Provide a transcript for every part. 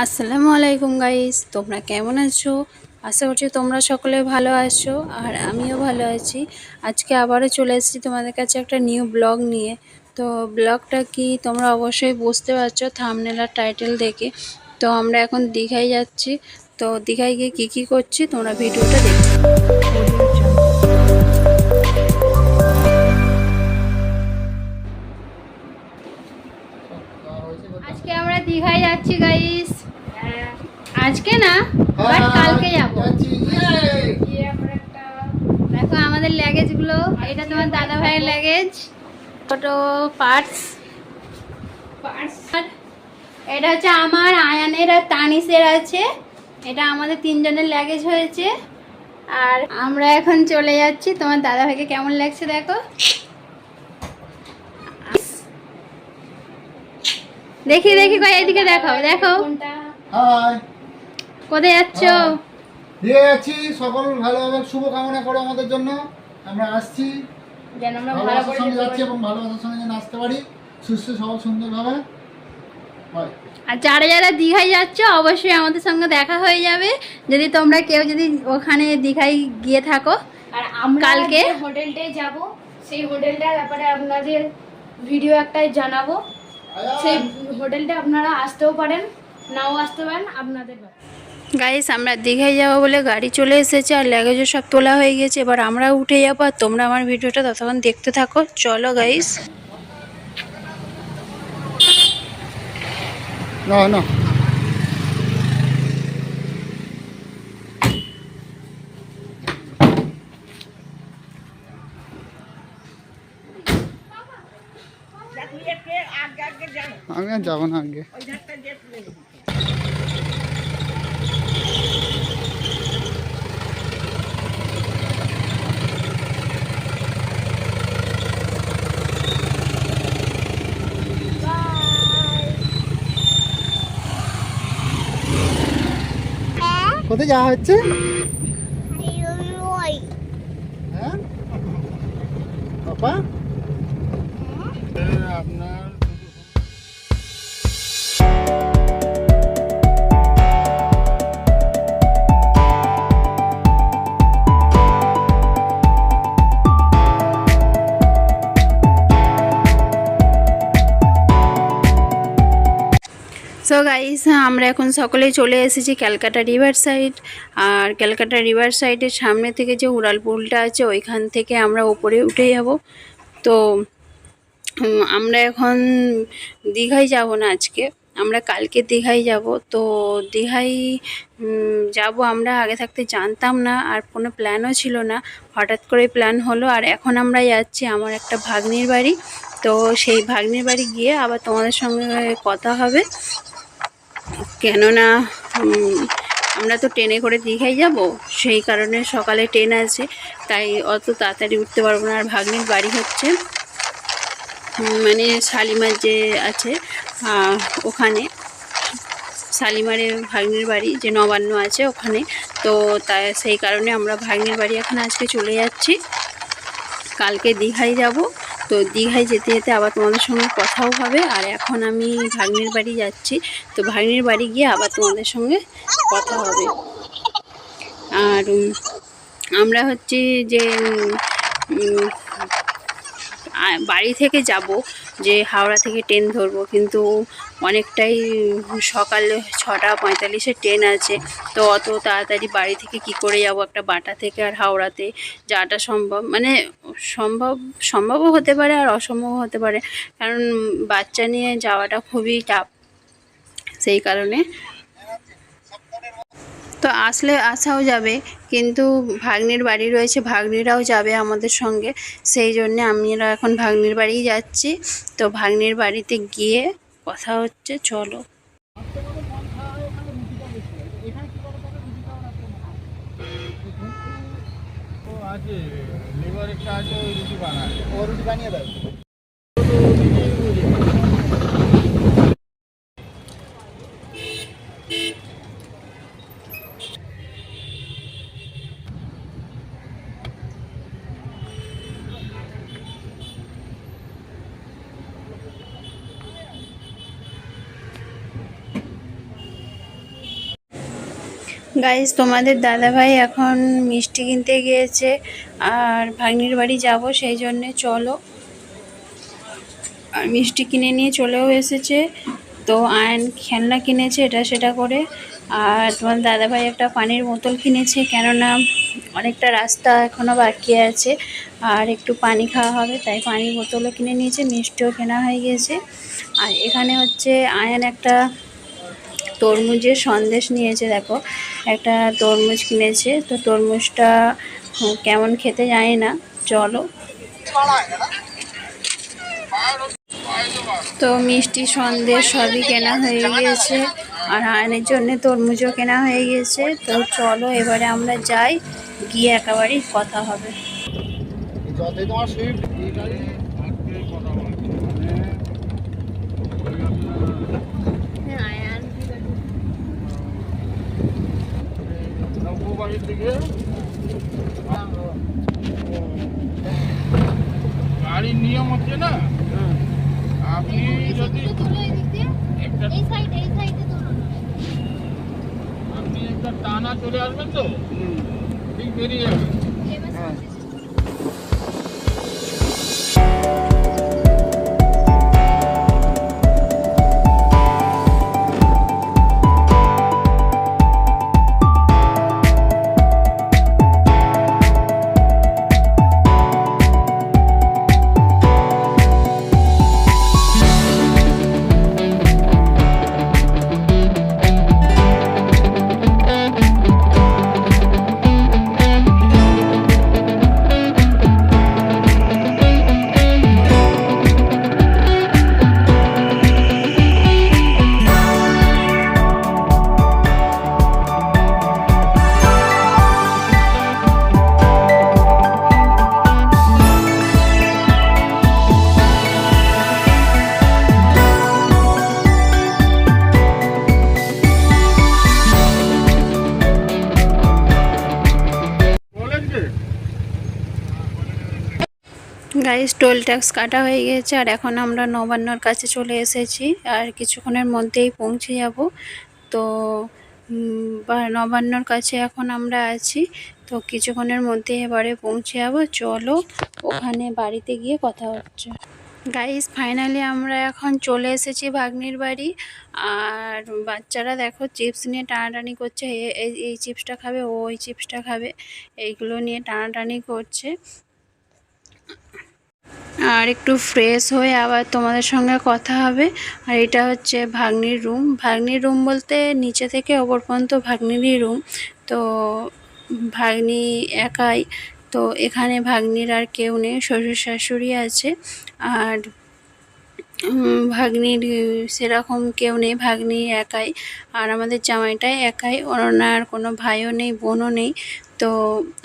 আসসালামু আলাইকুম গাইস, তোমরা কেমন আছো? আশা করছি তোমরা সকলে ভালো আছো আর আমিও ভালো আছি। আজকে আবারও চলে এসেছি তোমাদের কাছে একটা নিউ ব্লগ নিয়ে। তো ব্লগটা কি তোমরা অবশ্যই বুঝতে পারছো থাম্বনেল আর টাইটেল দেখে। তো আমরা এখন দীঘায় যাচ্ছি। তো দীঘায় গিয়ে কী করছি তোমরা ভিডিওটা দেখো। আজকে আমরা দীঘায় যাচ্ছি গাইস। আজকে না, বাট কালকে যাবো। দেখো আমাদের লাগেজ গুলো, এটা তোমার দাদা ভাইয়ের লাগেজ, ছোট পার্টস। এটা হচ্ছে আমার, আয়ানের আর তানিসের আছে। এটা আমাদের তিনজনের লাগেজ হয়েছে। আর আমরা এখন চলে যাচ্ছি। তোমার দাদা ভাইকে কেমন লাগছে দেখো। দেখি দেখি কই, এদিকে দেখাও দেখো। কোথায় যাচ্ছ? দিয়ে যাচ্ছি। সকল ভালোভাবে শুভকামনা করো আমাদের জন্য। আমরা আসছি যেন আমরা ভালোবাসার সঙ্গে যাচ্ছি এবং ভালোবাসার সঙ্গে যেন আসতে পারি সুস্থ সবল সুন্দরভাবে। আর যারা যারা দীঘায় যাচ্ছ অবশ্যই আমাদের সঙ্গে দেখা হয়ে যাবে যদি তোমরা কেউ যদি ওখানে দীঘায় গিয়ে থাকো। আর আমরা কালকে হোটেলটায় যাব, সেই হোটেলটার ব্যাপারে আপনাদের ভিডিও একটাই জানাবো। সেই হোটেলটা আপনারা আসতেও পারেন, নাও আসতে পারেন, আপনাদের ব্যাপার। গাইস, আমরা দীঘায় যাবো বলে গাড়ি চলে এসেছে আর লাগেজও সব তোলা হয়ে গেছে। এবার আমরা উঠে যাবো আর তোমরা আমার ভিডিওটা ততক্ষণ দেখতে থাকো। চলো গাইস। না না আমি আর যাবো না আগে। কোথায় যাওয়া হচ্ছে? হ্যাঁ বাবা আপনার সো গাইস, আমরা এখন সকলেই চলে এসেছি ক্যালকাটা রিভার সাইড। আর ক্যালকাটা রিভার সাইডের সামনে থেকে যে উড়াল পুলটা আছে ওইখান থেকে আমরা ওপরে উঠে যাব। তো আমরা এখন দীঘায় যাব না আজকে, আমরা কালকে দীঘায় যাব। তো দীঘায় যাব আমরা, আগে থাকতে জানতাম না আর কোনো প্ল্যানও ছিল না, হঠাৎ করে প্ল্যান হলো। আর এখন আমরা যাচ্ছি আমার একটা ভাগ্নির বাড়ি। তো সেই ভাগ্নির বাড়ি গিয়ে আবার তোমাদের সঙ্গে কথা হবে। কেননা আমরা তো ট্রেনে করে দীঘায় যাব, সেই কারণে সকালে ট্রেন আছে, তাই অত তাড়াতাড়ি উঠতে পারবো না। আর ভাগ্নির বাড়ি হচ্ছে মানে শালিমার যে আছে ওখানে, শালিমারের ভাগ্নির বাড়ি যে নবান্ন আছে ওখানে। তো তাই সেই কারণে আমরা ভাগ্নির বাড়ি এখন আজকে চলে যাচ্ছি। কালকে দীঘায় যাব। তো দীঘায় যেতে যেতে আবার তোমাদের সঙ্গে কথাও হবে। আর এখন আমি ভাগ্নির বাড়ি যাচ্ছি। তো ভাগ্নির বাড়ি গিয়ে আবার তোমাদের সঙ্গে কথা হবে। আর আমরা হচ্ছে যে বাড়ি থেকে যাব, যে হাওড়া থেকে ট্রেন ধরবো, কিন্তু অনেকটাই সকালে 6:45-এ ট্রেন আছে। তো অত তাড়াতাড়ি বাড়ি থেকে কি করে যাব, একটা বাটা থেকে আর হাওড়াতে যাওয়াটা সম্ভব, মানে সম্ভবও হতে পারে আর অসম্ভবও হতে পারে, কারণ বাচ্চা নিয়ে যাওয়াটা খুবই টাফ। সেই কারণে তো আসলে আসাও যাবে, কিন্তু ভাগ্নির বাড়ি রয়েছে, ভাগ্নিরাও যাবে আমাদের সঙ্গে। সেই জন্যে আমরা এখন ভাগ্নির বাড়িই যাচ্ছি। তো ভাগ্নির বাড়িতে গিয়ে কথা হচ্ছে, চলো। আছে লিভার একটা আছে, ওই রুটি বানায়, ও রুটি বানিয়ে দেয়। গাইস, তোমাদের দাদাভাই এখন মিষ্টি কিনতে গিয়েছে আর ভাগ্নির বাড়ি যাব, সেই জন্যে চলো। আর মিষ্টি কিনে নিয়ে চলেও এসেছে। তো আয়ন খেলনা কিনেছে এটা সেটা করে। আর তোমার দাদাভাই একটা পানির বোতল কিনেছে, কেননা অনেকটা রাস্তা এখনও বাকি আছে আর একটু পানি খাওয়া হবে, তাই পানির বোতলও কিনে নিয়েছে, মিষ্টিও কেনা হয়ে গিয়েছে। আর এখানে হচ্ছে আয়ন একটা তরমুজের সন্দেশ নিয়েছে, দেখো একটা তরমুজ কিনেছে। তো তরমুজটা কেমন খেতে জানি না, চলো। তো মিষ্টি সন্দেশ সবই কেনা হয়ে গিয়েছে আর আয়নের জন্য তরমুজও কেনা হয়ে গিয়েছে। তো চলো এবারে আমরা যাই, গিয়ে একেবারেই কথা হবে। যতই তোমার সুইফট এই গাড়ি আজকে কথা বলে বাড়ির দিকে গাড়ির নিয়ম হচ্ছে না, আপনি যদি আপনি একটা টানা চলে আসবেন তো ঠিক বেরিয়ে যাবেন। গাইস, টোল ট্যাক্স কাটা হয়ে গেছে আর এখন আমরা নবান্নর কাছে চলে এসেছি আর কিছুক্ষণের মধ্যেই পৌঁছে যাব। তো নবান্নর কাছে এখন আমরা আছি, তো কিছুক্ষণের মধ্যে এবারে পৌঁছে যাব। চলো ওখানে বাড়িতে গিয়ে কথা হচ্ছে। গাইস, ফাইনালি আমরা এখন চলে এসেছি ভাগ্নির বাড়ি। আর বাচ্চারা দেখো চিপস নিয়ে টানাটানি করছে, এই চিপসটা খাবে, ও ওই চিপসটা খাবে, এইগুলো নিয়ে টানাটানি করছে। আর একটু ফ্রেশ হয়ে আবার তোমাদের সঙ্গে কথা হবে। আর এটা হচ্ছে ভাগ্নির রুম। ভাগ্নির রুম বলতে নিচে থেকে ওপর পর্যন্ত ভাগ্নিরই রুম। তো ভাগ্নি একাই, তো এখানে ভাগ্নির আর কেউ নেই, শ্বশুর শাশুড়ি আছে। আর ভাগ্নির সেরকম কেউ নেই, ভাগ্নি একাই। আর আমাদের জামাইটাই একাই, ওনার কোনো ভাইও নেই, বোনও নেই। তো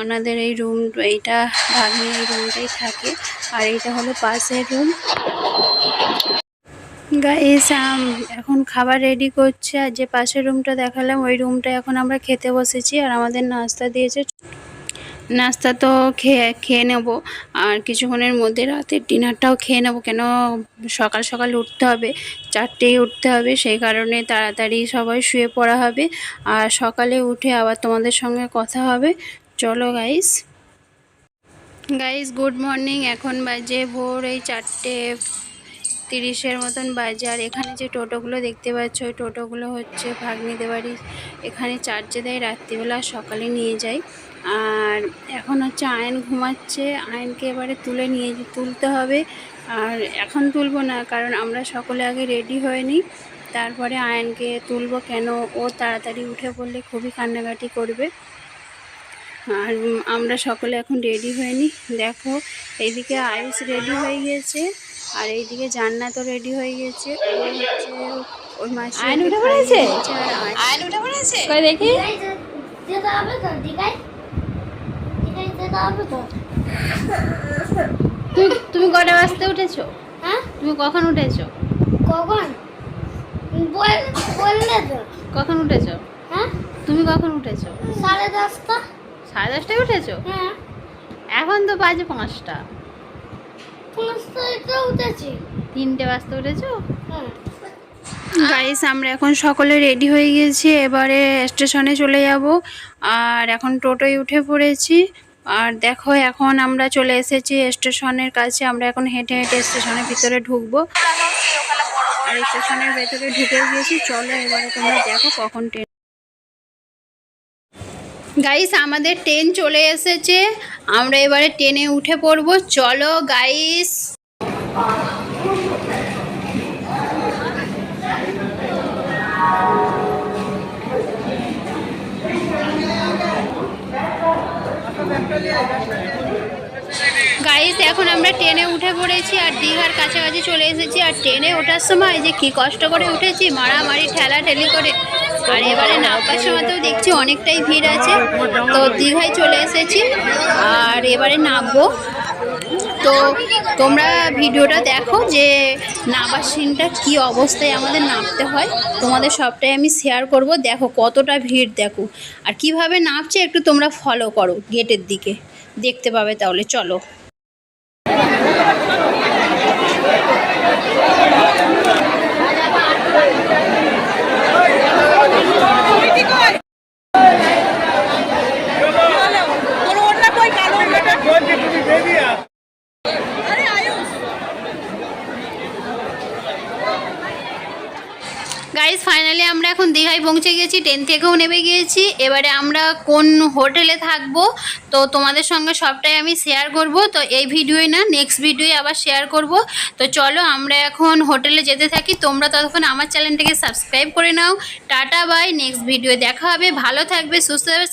ওনাদের এই রুম, এইটা ভাগ্নির এই রুমটাই থাকে। আর এইটা হলো পাশের রুম। গাইস, এখন খাবার রেডি করছে। আর যে পাশের রুমটা দেখালাম ওই রুমটা এখন আমরা খেতে বসেছি। আর আমাদের নাস্তা দিয়েছে, নাস্তা তো খেয়ে নেব। আর কিছুক্ষণের মধ্যে রাতের ডিনারটাও খেয়ে নেব, কেন সকাল সকাল উঠতে হবে, 4টেই উঠতে হবে, সেই কারণে তাড়াতাড়ি সবাই শুয়ে পড়া হবে। আর সকালে উঠে আবার তোমাদের সঙ্গে কথা হবে। চলো গাইস। Good morning. এখন বাজে ভোর এই 4:30 মতন বাজে। আর এখানে যে টোটোগুলো দেখতে পাচ্ছ, ওই টোটোগুলো হচ্ছে ভাগ্নিদের বাড়ি, এখানে চার্জে দেয় রাত্রিবেলা, সকালে নিয়ে যায়। আর এখন হচ্ছে আয়ন ঘুমাচ্ছে, আয়নকে এবারে তুলতে হবে। আর এখন তুলবো না, কারণ আমরা সকলে আগে রেডি হয়ে নিই, তারপরে আয়নকে তুলবো, কেন ও তাড়াতাড়ি উঠে পড়লে খুবই কান্নাকাটি করবে। আর আমরা সকলে এখন রেডি হয়ে নিই। দেখো এইদিকে আয়ুষ রেডি হয়ে গিয়েছে আর এইদিকে জান্নাতও রেডি হয়ে গেছে। ও হচ্ছে ওর মাসি আয়ন উঠে পড়েছে, আর আয়ন উঠে পড়েছে, কই দেখি। তুমি কটা বাজতে উঠেছো? হ্যাঁ, তুমি কখন উঠেছো? কখন বললে তো? কখন উঠেছো? হ্যাঁ, তুমি কখন উঠেছো? 10:30। 10:30টায় উঠেছো? হ্যাঁ। এখন তো বাজে 5টা। 5টায় তো উঠেছি। 3টে বাজতে উঠেছো? হ্যাঁ। গাইস আমরা এখন সকলে রেডি হয়ে গেছি, এবারে স্টেশনে চলে যাব। আর এখন টোটোয় উঠে পড়েছি। আর দেখো এখন আমরা চলে এসেছি স্টেশনের কাছে। আমরা এখন হেঁটে হেঁটে স্টেশনের ভিতরে ঢুকবো। আর স্টেশনের ভেতরে ঢুকে গিয়েছি। চলো এবারে তোমরা দেখো কখন ট্রেন। গাইস আমাদের ট্রেন চলে এসেছে, আমরা এবারে ট্রেনে উঠে পড়বো। চলো গাইস। গাইস এখন আমরা ট্রেনে উঠে পড়েছি আর দীঘার কাছাকাছি চলে এসেছি। আর ট্রেনে ওঠার সময় যে কি কষ্ট করে উঠেছি, মারামারি ঠেলাঠেলি করে। আর এবারে নামবার সময়তেও দেখছি অনেকটাই ভিড় আছে। তো দীঘায় চলে এসেছি আর এবারে নামবো। তো তোমরা ভিডিওটা দেখো যে নামার সিনটা কী অবস্থায় আমাদের নামতে হয়, তোমাদের সবটাই আমি শেয়ার করব। দেখো কতটা ভিড় দেখো, আর কিভাবে নামছে একটু তোমরা ফলো করো, গেটের দিকে দেখতে পাবে। তাহলে চলো। গাইস ফাইনালি আমরা এখন দীঘায় পৌঁছে গেছি, ট্রেন থেকেও নেমে গিয়েছি। এবারে আমরা কোন হোটেলে থাকবো তো তোমাদের সঙ্গে সবটাই আমি শেয়ার করব। তো এই ভিডিওই না, নেক্সট ভিডিওই আবার শেয়ার করব। তো চলো আমরা এখন হোটেলে যেতে থাকি। তোমরা ততক্ষণ আমার চ্যানেলটাকে সাবস্ক্রাইব করে নাও। টাটা বাই, নেক্সট ভিডিও দেখা হবে। ভালো থাকবে, সুস্থ থাকবে।